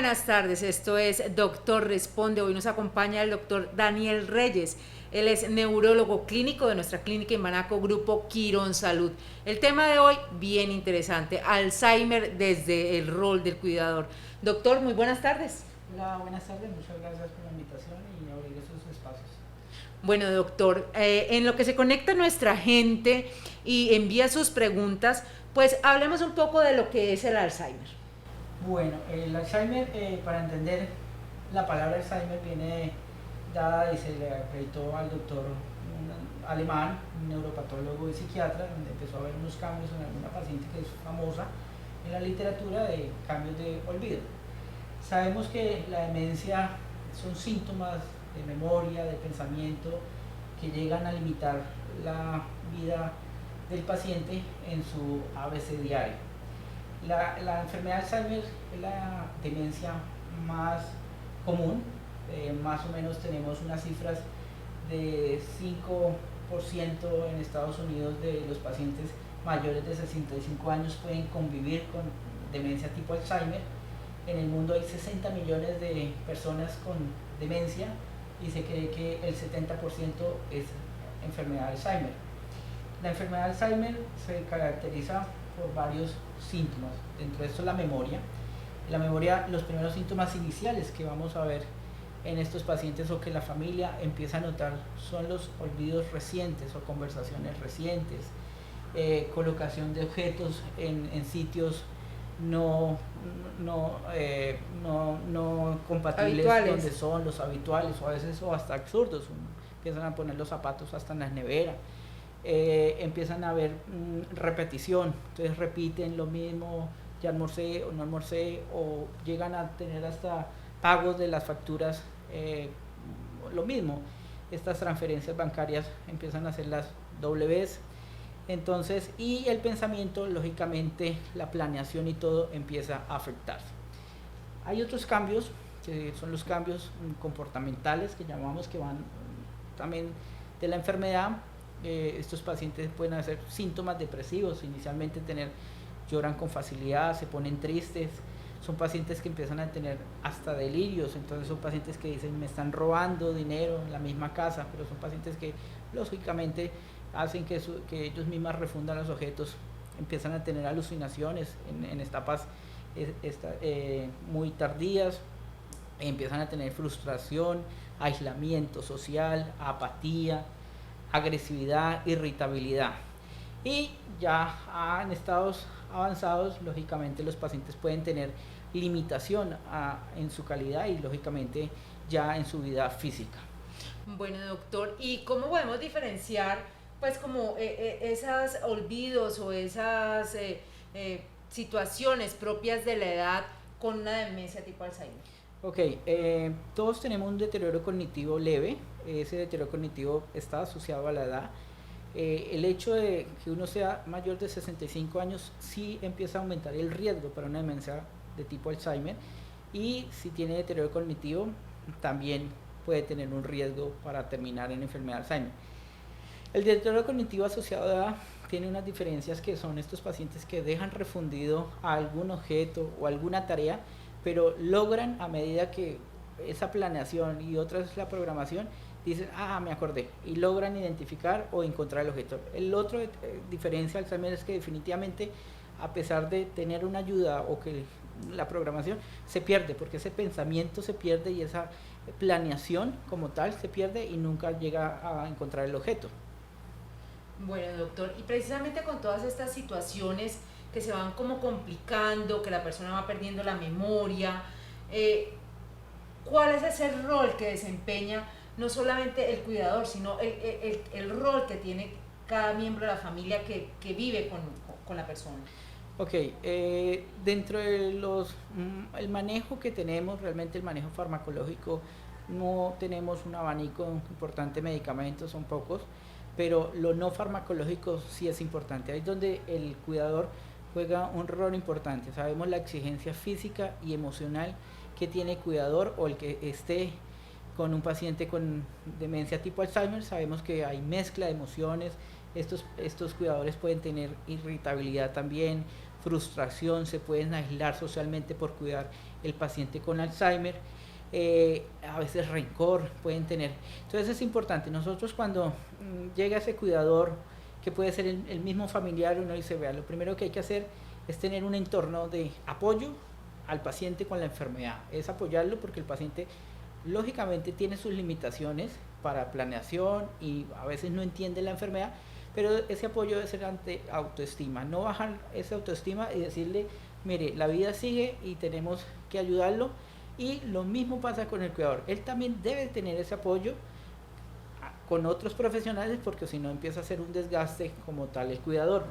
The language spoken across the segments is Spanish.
buenas tardes, esto es Doctor Responde. Hoy nos acompaña el doctor Daniel Reyes. Él es neurólogo clínico de nuestra clínica en Manaco, Grupo Quirón Salud. El tema de hoy, bien interesante, Alzheimer desde el rol del cuidador. Doctor, muy buenas tardes. Hola, buenas tardes, muchas gracias por la invitación y abrir esos espacios. Bueno, doctor, en lo que se conecta nuestra gente y envía sus preguntas, pues hablemos un poco de lo que es el Alzheimer. Bueno, el Alzheimer, para entender la palabra Alzheimer, viene dada y se le acreditó al doctor alemán, un neuropatólogo y psiquiatra, donde empezó a haber unos cambios en alguna paciente que es famosa en la literatura de cambios de olvido. Sabemos que la demencia son síntomas de memoria, de pensamiento, que llegan a limitar la vida del paciente en su ABC diario. La enfermedad de Alzheimer es la demencia más común, más o menos tenemos unas cifras de 5% en Estados Unidos de los pacientes mayores de 65 años pueden convivir con demencia tipo Alzheimer. En el mundo hay 60 millones de personas con demencia y se cree que el 70% es enfermedad de Alzheimer. La enfermedad de Alzheimer se caracteriza por varios síntomas. Dentro de esto la memoria. La memoria, los primeros síntomas iniciales que vamos a ver en estos pacientes o que la familia empieza a notar son los olvidos recientes o conversaciones recientes, colocación de objetos en sitios no compatibles Habituales. donde son los habituales o a veces o hasta absurdos. Empiezan a poner los zapatos hasta en las neveras. Empiezan a haber repetición, entonces repiten lo mismo, ya almorcé o no almorcé, o llegan a tener hasta pagos de las facturas, lo mismo, estas transferencias bancarias empiezan a hacerlas doble vez. Entonces, y el pensamiento, lógicamente, la planeación y todo empieza a afectarse. Hay otros cambios, que son los cambios comportamentales, que llamamos, que van también de la enfermedad. Estos pacientes pueden hacer síntomas depresivos, inicialmente lloran con facilidad, se ponen tristes, son pacientes que empiezan a tener hasta delirios, entonces son pacientes que dicen me están robando dinero en la misma casa, pero son pacientes que lógicamente hacen que ellos mismos refundan los objetos, empiezan a tener alucinaciones en etapas muy tardías, empiezan a tener frustración, aislamiento social, apatía, agresividad, irritabilidad. Y ya en estados avanzados, lógicamente los pacientes pueden tener limitación en su calidad y lógicamente ya en su vida física. Bueno, doctor, ¿y cómo podemos diferenciar pues como esos olvidos o esas situaciones propias de la edad con una demencia tipo Alzheimer? Ok, todos tenemos un deterioro cognitivo leve, ese deterioro cognitivo está asociado a la edad. El hecho de que uno sea mayor de 65 años sí empieza a aumentar el riesgo para una demencia de tipo Alzheimer, y si tiene deterioro cognitivo también puede tener un riesgo para terminar en enfermedad de Alzheimer. El deterioro cognitivo asociado a la edad tiene unas diferencias, que son estos pacientes que dejan refundido a algún objeto o alguna tarea, pero logran, a medida que esa planeación y otra es la programación, dicen, me acordé, y logran identificar o encontrar el objeto. El otro diferencia al Alzheimer es que definitivamente, a pesar de tener una ayuda o que la programación se pierde, porque ese pensamiento se pierde y esa planeación como tal se pierde y nunca llega a encontrar el objeto. Bueno, doctor, y precisamente con todas estas situaciones que se van como complicando, que la persona va perdiendo la memoria, ¿cuál es ese rol que desempeña no solamente el cuidador, sino el rol que tiene cada miembro de la familia que vive con la persona? Ok, dentro de el manejo que tenemos, realmente el manejo farmacológico, no tenemos un abanico importante de medicamentos, son pocos, pero lo no farmacológico sí es importante. Ahí es donde el cuidador juega un rol importante. Sabemos la exigencia física y emocional que tiene el cuidador o el que esté con un paciente con demencia tipo Alzheimer. Sabemos que hay mezcla de emociones. Estos cuidadores pueden tener irritabilidad también, frustración, se pueden aislar socialmente por cuidar el paciente con Alzheimer, a veces rencor pueden tener. Entonces es importante, nosotros cuando llega ese cuidador, que puede ser el mismo familiar, uno dice, vea, lo primero que hay que hacer es tener un entorno de apoyo al paciente con la enfermedad, es apoyarlo porque el paciente lógicamente tiene sus limitaciones para planeación y a veces no entiende la enfermedad, pero ese apoyo debe ser ante autoestima, no bajar esa autoestima y decirle, mire, la vida sigue y tenemos que ayudarlo. Y lo mismo pasa con el cuidador, él también debe tener ese apoyo con otros profesionales porque si no empieza a ser un desgaste como tal el cuidador.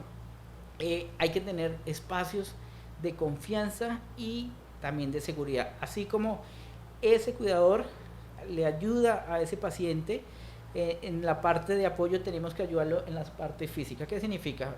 Hay que tener espacios de confianza y también de seguridad, así como ese cuidador le ayuda a ese paciente. En la parte de apoyo tenemos que ayudarlo en la parte física. ¿Qué significa?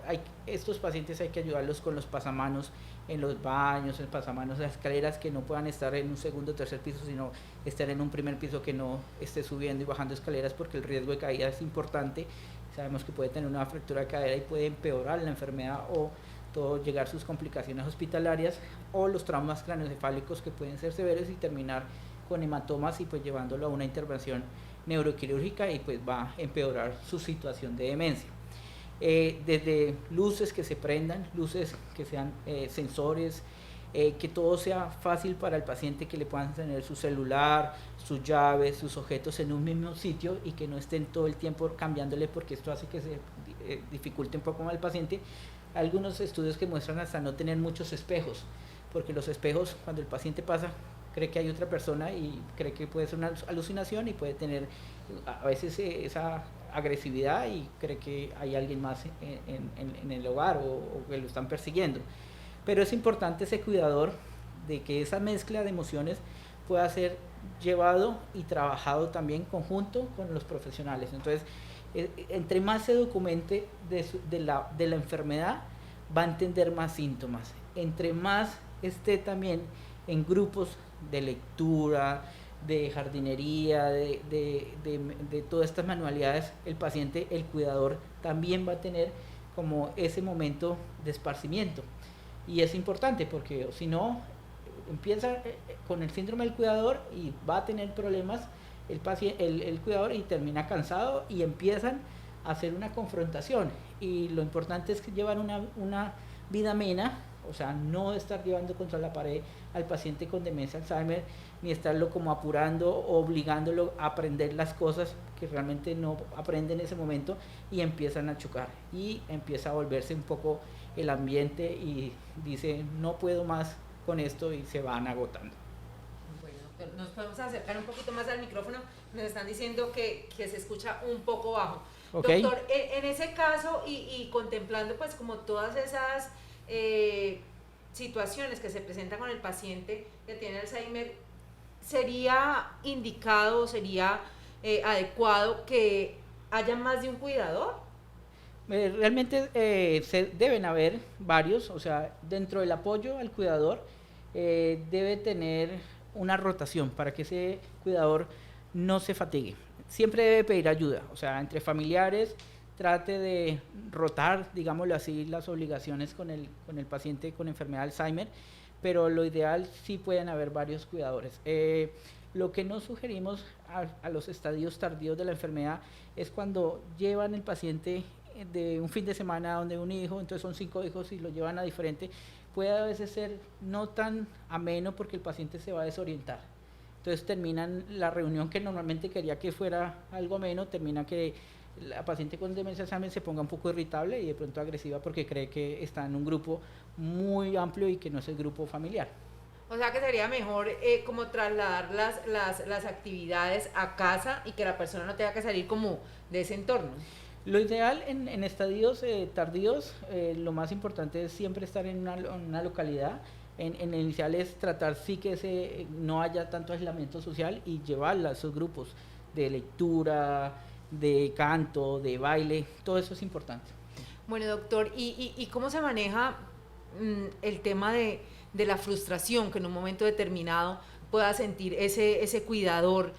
Estos pacientes hay que ayudarlos con los pasamanos en los baños, en pasamanos, en las escaleras, que no puedan estar en un segundo o tercer piso, sino estar en un primer piso, que no esté subiendo y bajando escaleras porque el riesgo de caída es importante. Sabemos que puede tener una fractura de cadera y puede empeorar la enfermedad o todo llegar a sus complicaciones hospitalarias, o los traumas craneoencefálicos que pueden ser severos y terminar con hematomas y pues llevándolo a una intervención neuroquirúrgica y pues va a empeorar su situación de demencia. Desde luces que se prendan, luces que sean sensores, que todo sea fácil para el paciente, que le puedan tener su celular, sus llaves, sus objetos en un mismo sitio y que no estén todo el tiempo cambiándole, porque esto hace que se dificulte un poco más al paciente. Algunos estudios que muestran hasta no tener muchos espejos, porque los espejos, cuando el paciente pasa, cree que hay otra persona y cree que puede ser una alucinación y puede tener a veces esa agresividad y cree que hay alguien más en el hogar o que lo están persiguiendo. Pero es importante ese cuidador de que esa mezcla de emociones pueda ser llevado y trabajado también conjunto con los profesionales. Entonces, entre más se documente de la enfermedad, va a entender más síntomas. Entre más esté también en grupos de lectura, de jardinería, de todas estas manualidades, el paciente, el cuidador, también va a tener como ese momento de esparcimiento. Y es importante porque si no, empieza con el síndrome del cuidador y va a tener problemas el cuidador y termina cansado y empiezan a hacer una confrontación. Y lo importante es que llevar una vida amena, o sea, no estar llevando contra la pared al paciente con demencia Alzheimer, ni estarlo como apurando o obligándolo a aprender las cosas que realmente no aprende en ese momento y empiezan a chocar y empieza a volverse un poco el ambiente y dice, no puedo más con esto y se van agotando. Bueno, doctor, nos podemos acercar un poquito más al micrófono, nos están diciendo que se escucha un poco bajo. Okay. Doctor, en ese caso y contemplando pues como todas esas situaciones que se presentan con el paciente que tiene Alzheimer, ¿sería indicado, sería adecuado que haya más de un cuidador? Realmente se deben haber varios, o sea, dentro del apoyo al cuidador debe tener una rotación para que ese cuidador no se fatigue. Siempre debe pedir ayuda, o sea, entre familiares trate de rotar, digámoslo así, las obligaciones con el paciente con enfermedad de Alzheimer, pero lo ideal sí pueden haber varios cuidadores. Lo que no sugerimos a los estadios tardíos de la enfermedad es cuando llevan el paciente de un fin de semana donde un hijo, entonces son 5 hijos y lo llevan a diferente, puede a veces ser no tan ameno porque el paciente se va a desorientar. Entonces terminan la reunión que normalmente quería que fuera algo ameno, termina que la paciente con demencia Alzheimer se ponga un poco irritable y de pronto agresiva porque cree que está en un grupo muy amplio y que no es el grupo familiar. O sea que sería mejor como trasladar las actividades a casa y que la persona no tenga que salir como de ese entorno. Lo ideal en estadios tardíos, lo más importante es siempre estar en una localidad. En inicial es tratar sí que no haya tanto aislamiento social y llevarla a esos grupos de lectura, de canto, de baile, todo eso es importante. Bueno, doctor, ¿y cómo se maneja el tema de la frustración que en un momento determinado pueda sentir ese cuidador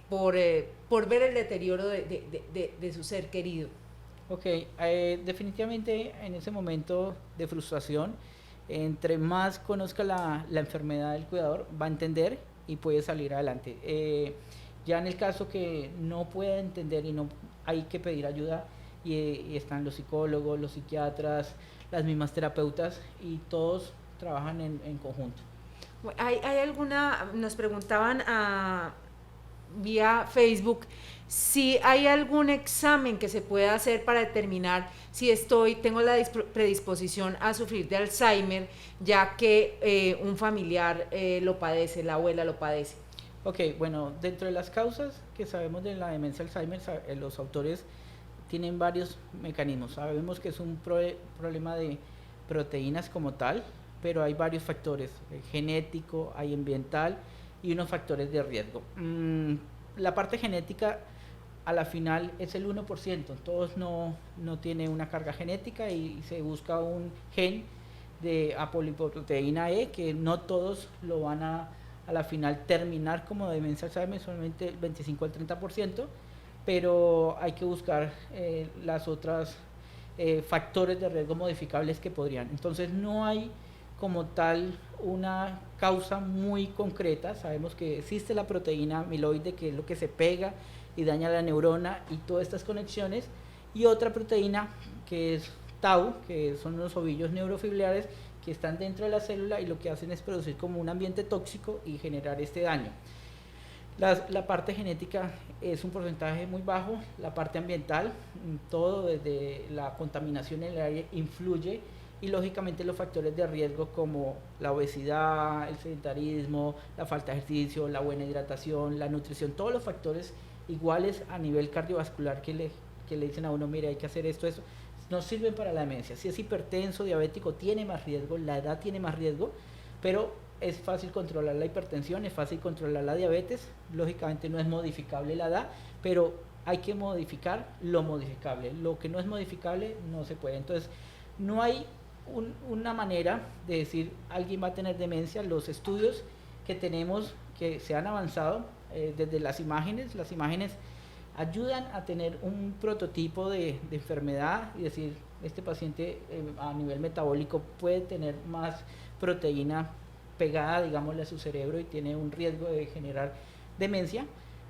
por ver el deterioro de su ser querido? Ok, definitivamente en ese momento de frustración Entre más conozca la enfermedad del cuidador, va a entender y puede salir adelante. Ya en el caso que no pueda entender y no hay que pedir ayuda, y están los psicólogos, los psiquiatras, las mismas terapeutas, y todos trabajan en conjunto. ¿Hay alguna, nos preguntaban vía Facebook, si hay algún examen que se pueda hacer para determinar si tengo la predisposición a sufrir de Alzheimer, ya que un familiar lo padece, la abuela lo padece? Ok, bueno, dentro de las causas que sabemos de la demencia Alzheimer, los autores tienen varios mecanismos. Sabemos que es un problema de proteínas como tal, pero hay varios factores, genético, hay ambiental y unos factores de riesgo. La parte genética a la final es el 1%, todos no tiene una carga genética y se busca un gen de apolipoproteína E, que no todos lo van a la final terminar como demencia Alzheimer, solamente el 25 al 30%, pero hay que buscar las otras factores de riesgo modificables que podrían. Entonces no hay como tal una causa muy concreta. Sabemos que existe la proteína amiloide, que es lo que se pega y daña la neurona y todas estas conexiones, y otra proteína que es tau, que son los ovillos neurofibrilares que están dentro de la célula y lo que hacen es producir como un ambiente tóxico y generar este daño. La parte genética es un porcentaje muy bajo, la parte ambiental, todo desde la contaminación en el aire influye, y lógicamente los factores de riesgo como la obesidad, el sedentarismo, la falta de ejercicio, la buena hidratación, la nutrición, todos los factores iguales a nivel cardiovascular que le dicen a uno, mire, hay que hacer esto, eso, no sirven para la demencia. Si es hipertenso, diabético, tiene más riesgo, la edad tiene más riesgo, pero es fácil controlar la hipertensión, es fácil controlar la diabetes, lógicamente no es modificable la edad, pero hay que modificar lo modificable, lo que no es modificable no se puede. Entonces no hay una manera de decir alguien va a tener demencia. Los estudios que tenemos que se han avanzado desde las imágenes ayudan a tener un prototipo de enfermedad y decir, este paciente a nivel metabólico puede tener más proteína pegada, digámosle, a su cerebro y tiene un riesgo de generar demencia,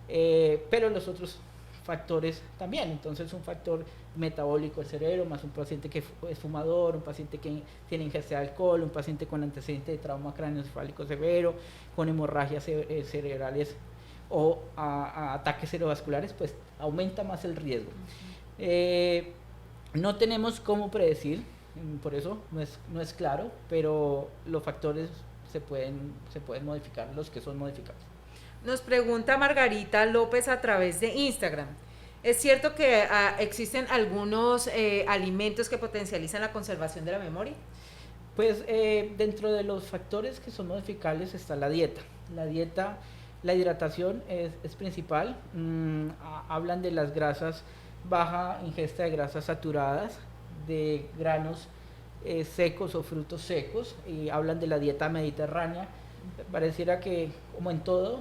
pero los otros factores también. Entonces un factor metabólico del cerebro, más un paciente que es fumador, un paciente que tiene ingesta de alcohol, un paciente con antecedente de trauma craneoencefálico severo, con hemorragias cerebrales o a ataques cerebrovasculares, pues aumenta más el riesgo. No tenemos cómo predecir, por eso no es claro, pero los factores se pueden modificar, los que son modificables. Nos pregunta Margarita López a través de Instagram. ¿Es cierto que existen algunos alimentos que potencializan la conservación de la memoria? Pues dentro de los factores que son modificables está la dieta. La hidratación es principal. Hablan de las grasas, baja ingesta de grasas saturadas, de granos secos o frutos secos, y hablan de la dieta mediterránea. Pareciera que, como en todo,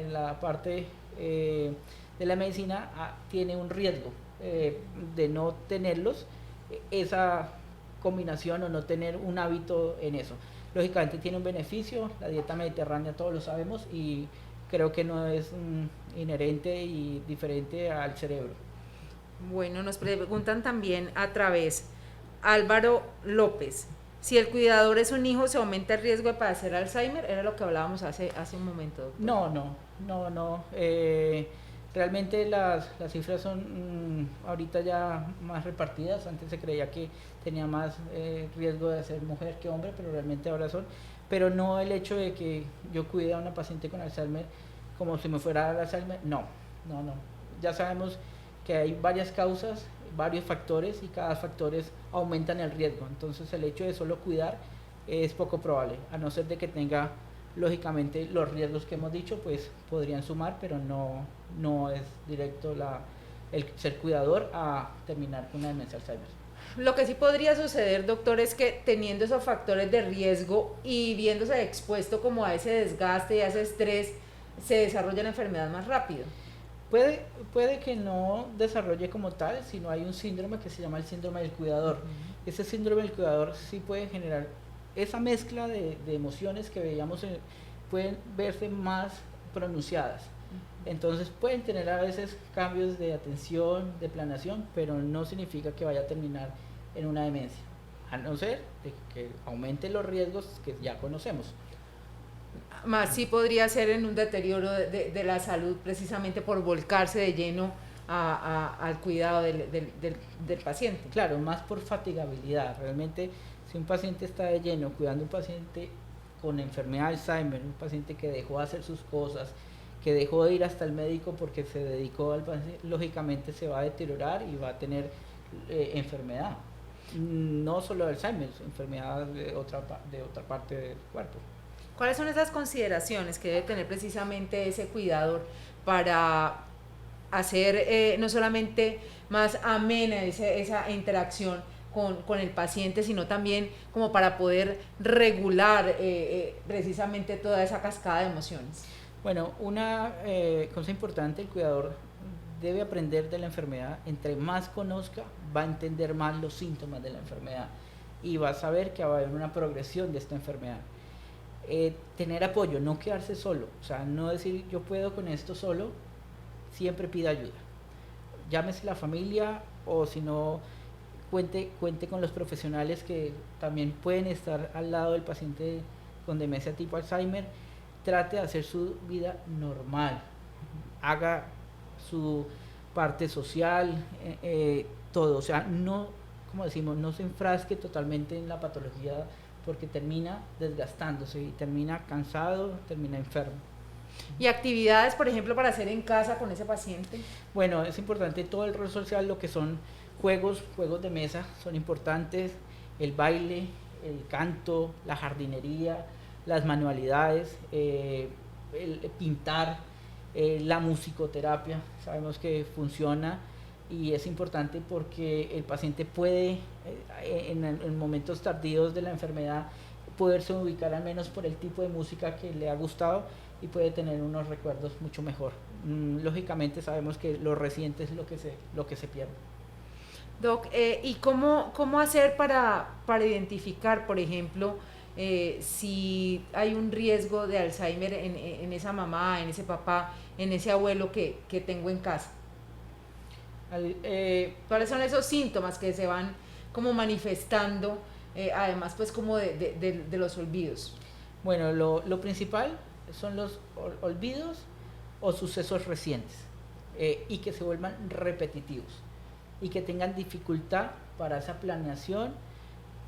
la parte de la medicina tiene un riesgo de no tenerlos, esa combinación, o no tener un hábito en eso. Lógicamente tiene un beneficio, la dieta mediterránea todos lo sabemos, y creo que no es inherente y diferente al cerebro. Bueno, nos preguntan también a través, Álvaro López, si el cuidador es un hijo, ¿se aumenta el riesgo de padecer Alzheimer? Era lo que hablábamos hace un momento, doctor. No. Realmente las cifras son ahorita ya más repartidas. Antes se creía que tenía más riesgo de ser mujer que hombre, pero realmente ahora son. Pero no el hecho de que yo cuide a una paciente con Alzheimer como si me fuera a dar Alzheimer, no. Ya sabemos que hay varias causas, varios factores, y cada factor aumentan el riesgo. Entonces el hecho de solo cuidar es poco probable, a no ser de que tenga, lógicamente, los riesgos que hemos dicho, pues podrían sumar, pero no es directo el ser cuidador a terminar con una demencia Alzheimer. Lo que sí podría suceder, doctor, es que teniendo esos factores de riesgo y viéndose expuesto como a ese desgaste y a ese estrés, se desarrolla la enfermedad más rápido. Puede que no desarrolle como tal, sino hay un síndrome que se llama el síndrome del cuidador. Ese síndrome del cuidador sí puede generar esa mezcla de emociones que veíamos pueden verse más pronunciadas. Entonces pueden tener a veces cambios de atención, de planeación, pero no significa que vaya a terminar en una demencia, a no ser de que aumente los riesgos que ya conocemos. Más sí podría ser en un deterioro de la salud precisamente por volcarse de lleno al cuidado del paciente. Claro, más por fatigabilidad. Realmente, si un paciente está de lleno cuidando a un paciente con enfermedad de Alzheimer, un paciente que dejó de hacer sus cosas, que dejó de ir hasta el médico porque se dedicó al paciente, lógicamente se va a deteriorar y va a tener enfermedad. No solo Alzheimer, enfermedad de otra parte del cuerpo. ¿Cuáles son esas consideraciones que debe tener precisamente ese cuidador para hacer no solamente más amena esa interacción con el paciente, sino también como para poder regular precisamente toda esa cascada de emociones? Bueno, una cosa importante, el cuidador debe aprender de la enfermedad. Entre más conozca, va a entender más los síntomas de la enfermedad y va a saber que va a haber una progresión de esta enfermedad. Tener apoyo, no quedarse solo, o sea, no decir yo puedo con esto solo, siempre pida ayuda. Llámese la familia o si no, cuente con los profesionales que también pueden estar al lado del paciente con demencia tipo Alzheimer. Trate de hacer su vida normal, haga su parte social, todo, o sea, no, como decimos, no se enfrasque totalmente en la patología porque termina desgastándose y termina cansado, termina enfermo. ¿Y actividades, por ejemplo, para hacer en casa con ese paciente? Bueno, es importante todo el rol social, lo que son juegos de mesa, son importantes, el baile, el canto, la jardinería, las manualidades, el pintar, la musicoterapia, sabemos que funciona y es importante porque el paciente puede, en momentos tardíos de la enfermedad, poderse ubicar al menos por el tipo de música que le ha gustado y puede tener unos recuerdos mucho mejor. Lógicamente sabemos que lo reciente es lo que se pierde. Doc, ¿y cómo hacer para identificar, por ejemplo, si hay un riesgo de Alzheimer en esa mamá, en ese papá, en ese abuelo que tengo en casa? ¿Cuáles son esos síntomas que se van como manifestando, además pues como de los olvidos? Bueno, lo principal son los olvidos o sucesos recientes y que se vuelvan repetitivos y que tengan dificultad para esa planeación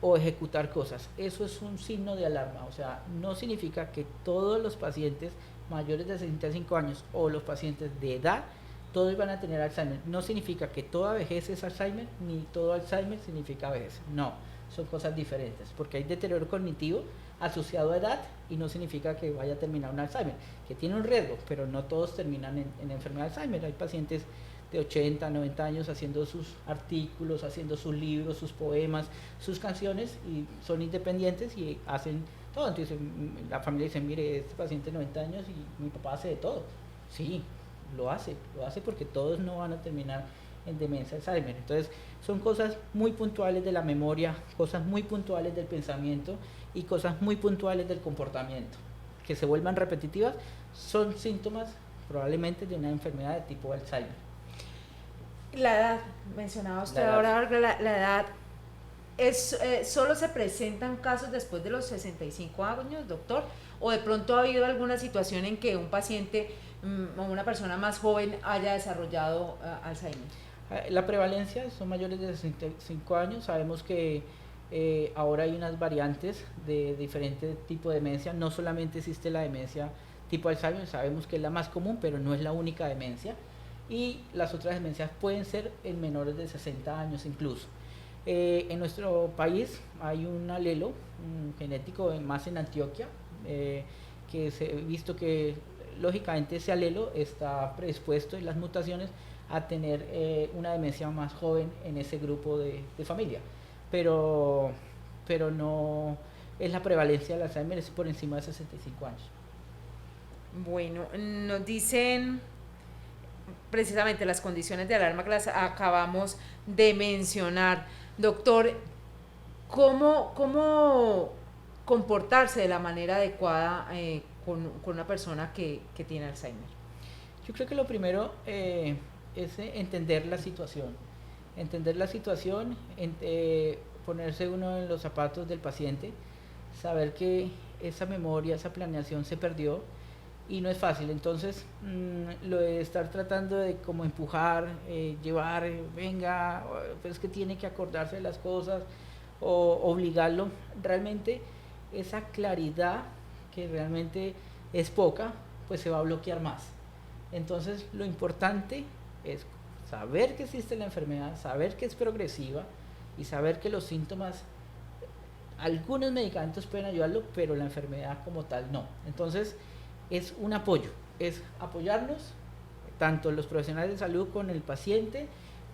o ejecutar cosas. Eso es un signo de alarma, o sea, no significa que todos los pacientes mayores de 65 años o los pacientes de edad todos van a tener Alzheimer. No significa que toda vejez es Alzheimer, ni todo Alzheimer significa vejez. No, son cosas diferentes, porque hay deterioro cognitivo asociado a edad y no significa que vaya a terminar un Alzheimer, que tiene un riesgo, pero no todos terminan en enfermedad de Alzheimer. Hay pacientes de 80, 90 años haciendo sus artículos, haciendo sus libros, sus poemas, sus canciones y son independientes y hacen todo. Entonces la familia dice, mire, este paciente de 90 años y mi papá hace de todo. Sí, lo hace porque todos no van a terminar en demencia Alzheimer. Entonces son cosas muy puntuales de la memoria, cosas muy puntuales del pensamiento y cosas muy puntuales del comportamiento que se vuelvan repetitivas, son síntomas probablemente de una enfermedad de tipo Alzheimer. La edad, mencionaba usted ahora, la edad, ¿solo se presentan casos después de los 65 años, doctor? ¿O de pronto ha habido alguna situación en que un paciente o una persona más joven haya desarrollado Alzheimer? La prevalencia son mayores de 65 años. Sabemos que ahora hay unas variantes de diferentes tipos de demencia. No solamente existe la demencia tipo Alzheimer, sabemos que es la más común, pero no es la única demencia. Y las otras demencias pueden ser en menores de 60 años incluso. En nuestro país hay un alelo genético, más en Antioquia, que se ha visto que lógicamente ese alelo está predispuesto en las mutaciones a tener una demencia más joven en ese grupo de familia, pero no es la prevalencia del Alzheimer, es por encima de 65 años. Bueno, nos dicen precisamente las condiciones de alarma que las acabamos de mencionar. Doctor, ¿cómo comportarse de la manera adecuada con una persona que tiene Alzheimer? Yo creo que lo primero es entender la situación, ponerse uno en los zapatos del paciente, saber que esa memoria, esa planeación se perdió y no es fácil. Entonces, lo de estar tratando de como empujar, llevar, venga, pues que tiene que acordarse de las cosas o obligarlo, realmente esa claridad que realmente es poca, pues se va a bloquear más. Entonces, lo importante es saber que existe la enfermedad, saber que es progresiva y saber que los síntomas, algunos medicamentos pueden ayudarlo, pero la enfermedad como tal no. Entonces, es un apoyo, es apoyarnos, tanto los profesionales de salud con el paciente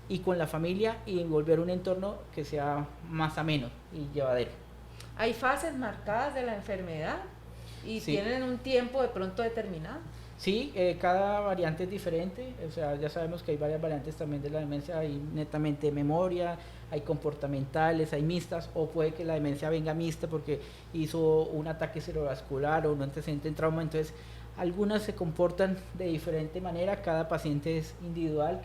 y con la familia, y envolver un entorno que sea más ameno y llevadero. ¿Hay fases marcadas de la enfermedad y Sí. tienen un tiempo de pronto determinado? Sí, cada variante es diferente, o sea, ya sabemos que hay varias variantes también de la demencia, hay netamente memoria, hay comportamentales, hay mixtas, o puede que la demencia venga mixta porque hizo un ataque cerebrovascular o un antecedente en trauma. Entonces algunas se comportan de diferente manera, cada paciente es individual,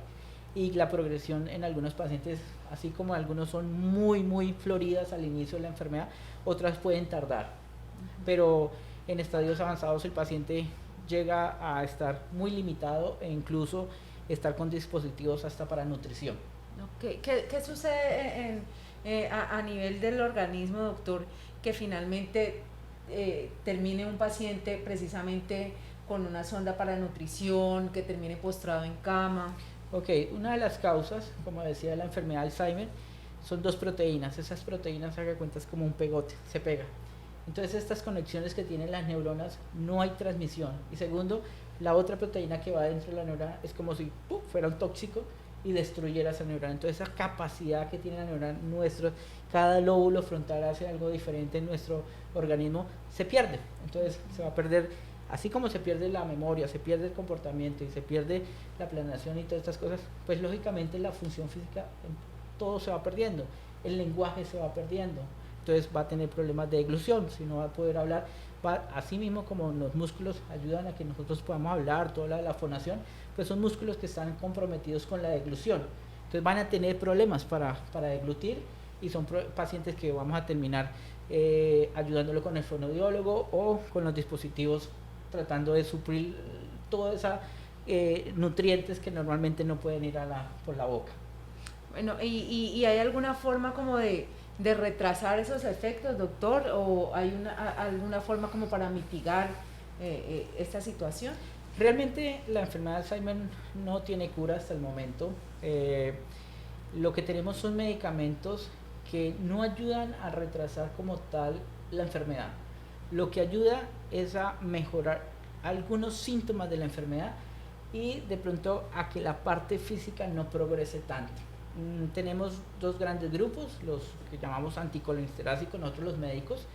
y la progresión en algunos pacientes, así como algunos son muy floridas al inicio de la enfermedad, otras pueden tardar, pero en estadios avanzados el paciente llega a estar muy limitado e incluso estar con dispositivos hasta para nutrición. Okay. ¿Qué sucede a nivel del organismo, doctor, que finalmente termine un paciente precisamente con una sonda para nutrición, que termine postrado en cama? Ok, una de las causas, como decía, de la enfermedad de Alzheimer son dos proteínas. Esas proteínas, haga cuenta, es como un pegote, se pega. Entonces, estas conexiones que tienen las neuronas, no hay transmisión. Y segundo, la otra proteína que va dentro de la neurona es como si fuera un tóxico y destruyera esa neurona. Entonces, esa capacidad que tiene la neurona, cada lóbulo frontal hace algo diferente en nuestro organismo, se pierde. Entonces, se va a perder, así como se pierde la memoria, se pierde el comportamiento y se pierde la planeación y todas estas cosas, pues lógicamente la función física, todo se va perdiendo, el lenguaje se va perdiendo. Entonces va a tener problemas de deglución, si no va a poder hablar. Así mismo como los músculos ayudan a que nosotros podamos hablar, toda la fonación, pues son músculos que están comprometidos con la deglución. Entonces van a tener problemas para deglutir, y son pacientes que vamos a terminar ayudándolo con el fonoaudiólogo o con los dispositivos, tratando de suplir todos esos nutrientes que normalmente no pueden ir por la boca. Bueno, ¿y hay alguna forma como de retrasar esos efectos, doctor? ¿O hay alguna forma como para mitigar esta situación? Realmente la enfermedad de Alzheimer no tiene cura hasta el momento. Lo que tenemos son medicamentos que no ayudan a retrasar como tal la enfermedad. Lo que ayuda es a mejorar algunos síntomas de la enfermedad y de pronto a que la parte física no progrese tanto. Tenemos dos grandes grupos, los que llamamos anticolinesterásico, nosotros los médicos,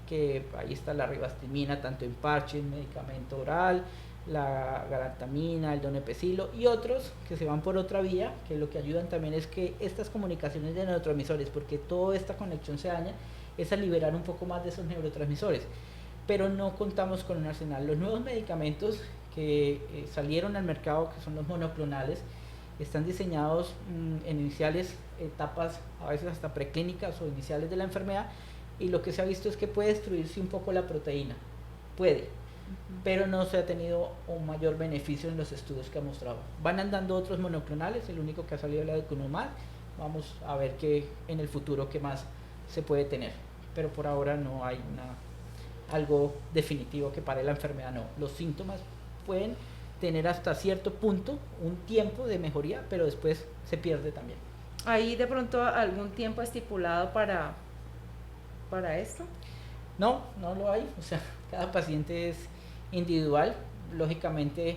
que ahí está la ribastimina, tanto en parche, en medicamento oral, la galantamina, el donepezilo, y otros que se van por otra vía, que lo que ayudan también es que estas comunicaciones de neurotransmisores, porque toda esta conexión se daña, es a liberar un poco más de esos neurotransmisores, pero no contamos con un arsenal. Los nuevos medicamentos que salieron al mercado, que son los monoclonales, están diseñados en iniciales etapas, a veces hasta preclínicas o iniciales de la enfermedad, y lo que se ha visto es que puede destruirse un poco la proteína, puede, pero no se ha tenido un mayor beneficio en los estudios que ha mostrado. Van andando otros monoclonales, el único que ha salido es la de Cunomab. Vamos a ver que en el futuro qué más se puede tener, pero por ahora no hay algo definitivo que pare la enfermedad. No, los síntomas pueden tener hasta cierto punto un tiempo de mejoría, pero después se pierde también. ¿Hay de pronto algún tiempo estipulado para esto? No, no lo hay. O sea, cada paciente es individual. Lógicamente,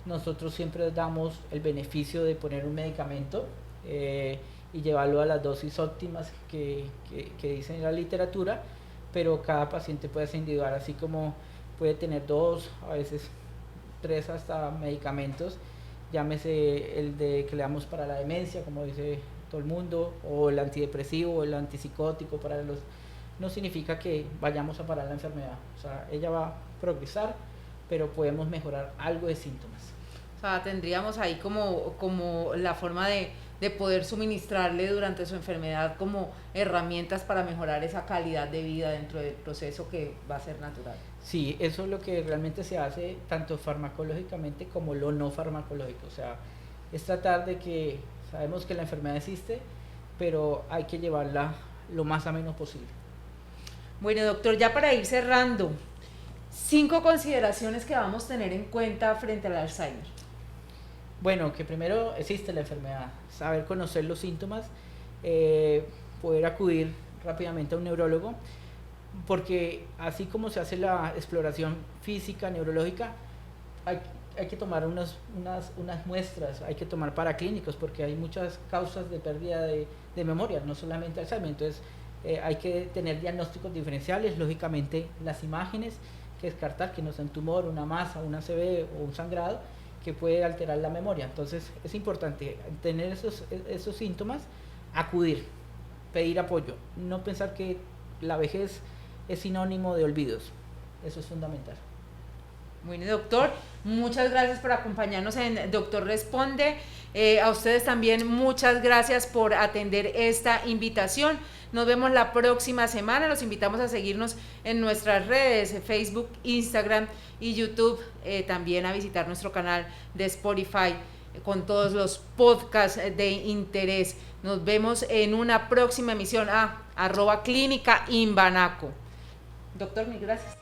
nosotros siempre damos el beneficio de poner un medicamento y llevarlo a las dosis óptimas que dice en la literatura, pero cada paciente puede ser individual, así como puede tener 2, a veces 3 hasta medicamentos, llámese el que le damos para la demencia, como dice todo el mundo, o el antidepresivo, o el antipsicótico para los no significa que vayamos a parar la enfermedad. O sea, ella va a progresar, pero podemos mejorar algo de síntomas. O sea, tendríamos ahí como la forma de poder suministrarle durante su enfermedad como herramientas para mejorar esa calidad de vida dentro del proceso que va a ser natural. Sí, eso es lo que realmente se hace tanto farmacológicamente como lo no farmacológico. O sea, es tratar de que sabemos que la enfermedad existe, pero hay que llevarla lo más ameno posible. Bueno, doctor, ya para ir cerrando, 5 consideraciones que vamos a tener en cuenta frente al Alzheimer. Bueno, que primero existe la enfermedad, saber conocer los síntomas, poder acudir rápidamente a un neurólogo, porque así como se hace la exploración física, neurológica, hay que tomar unas muestras, hay que tomar paraclínicos, porque hay muchas causas de pérdida de memoria, no solamente Alzheimer. Entonces hay que tener diagnósticos diferenciales, lógicamente las imágenes, que descartar que no sea un tumor, una masa, una ACV o un sangrado, que puede alterar la memoria. Entonces es importante tener esos síntomas, acudir, pedir apoyo, no pensar que la vejez es sinónimo de olvidos. Eso es fundamental. Bueno, doctor, muchas gracias por acompañarnos en Doctor Responde. A ustedes también muchas gracias por atender esta invitación. Nos vemos la próxima semana. Los invitamos a seguirnos en nuestras redes, Facebook, Instagram y YouTube. También a visitar nuestro canal de Spotify con todos los podcasts de interés. Nos vemos en una próxima emisión @clínica Imbanaco. Doctor, mil gracias.